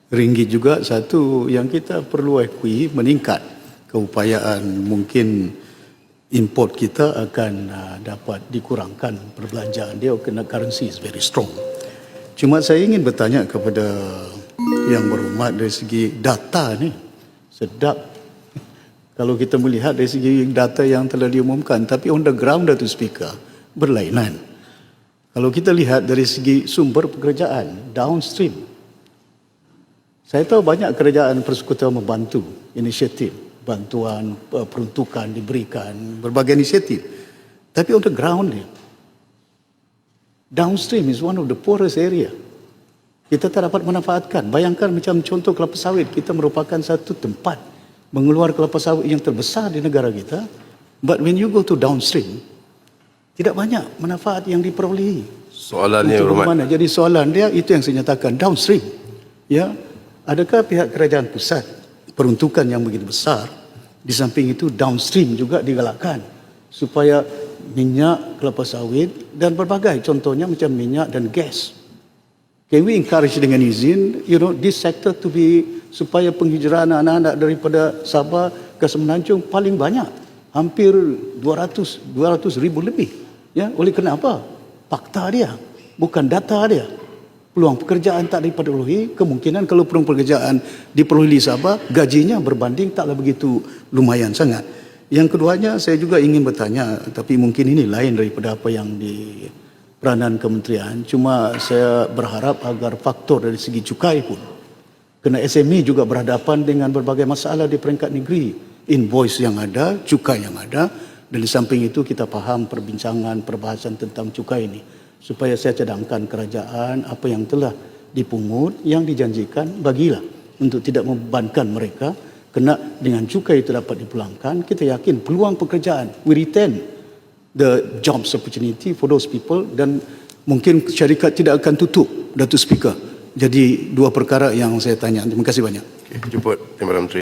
ringgit juga. Satu yang kita perlu akui, meningkat keupayaan mungkin import kita akan dapat dikurangkan perbelanjaan dia kerana currency is very strong. Cuma saya ingin bertanya kepada yang berhormat dari segi data ni, sedap kalau kita melihat dari segi data yang telah diumumkan, tapi on the ground, Datuk Speaker, berlainan. Kalau kita lihat dari segi sumber pekerjaan, downstream, saya tahu banyak kerajaan persekutuan membantu inisiatif, bantuan peruntukan diberikan, berbagai inisiatif. Tapi on the ground ni, downstream is one of the poorest area. Kita tak dapat memanfaatkan. Bayangkan macam contoh kelapa sawit, kita merupakan satu tempat mengeluar kelapa sawit yang terbesar di negara kita. But when you go to downstream, tidak banyak manfaat yang diperolehi. Soalannya mana? Jadi soalan dia itu yang saya nyatakan, downstream. Ya, adakah pihak kerajaan pusat peruntukan yang begitu besar, di samping itu downstream juga digalakkan supaya minyak, kelapa sawit dan berbagai contohnya macam minyak dan gas. Can we encourage dengan izin, this sector to be, supaya penghijraan anak-anak daripada Sabah ke Semenanjung paling banyak, hampir 200 ribu lebih. Ya, oleh kenapa? Fakta dia, bukan data dia. Peluang pekerjaan tak diperolehi, kemungkinan kalau peluang pekerjaan diperolehi Sabah, gajinya berbanding taklah begitu lumayan sangat. Yang keduanya, saya juga ingin bertanya, tapi mungkin ini lain daripada apa yang di peranan kementerian. Cuma saya berharap agar faktor dari segi cukai pun, kerana SME juga berhadapan dengan berbagai masalah di peringkat negeri. Invoice yang ada, cukai yang ada, dan di samping itu kita faham perbincangan, perbahasan tentang cukai ini. Supaya saya cadangkan kerajaan apa yang telah dipungut, yang dijanjikan bagilah untuk tidak membebankan mereka. Kena dengan cukai itu dapat dipulangkan, kita yakin peluang pekerjaan, we retain the jobs opportunity for those people, dan mungkin syarikat tidak akan tutup, Datuk Speaker. Jadi dua perkara yang saya tanya. Terima kasih banyak. Jemput Timbalan Menteri.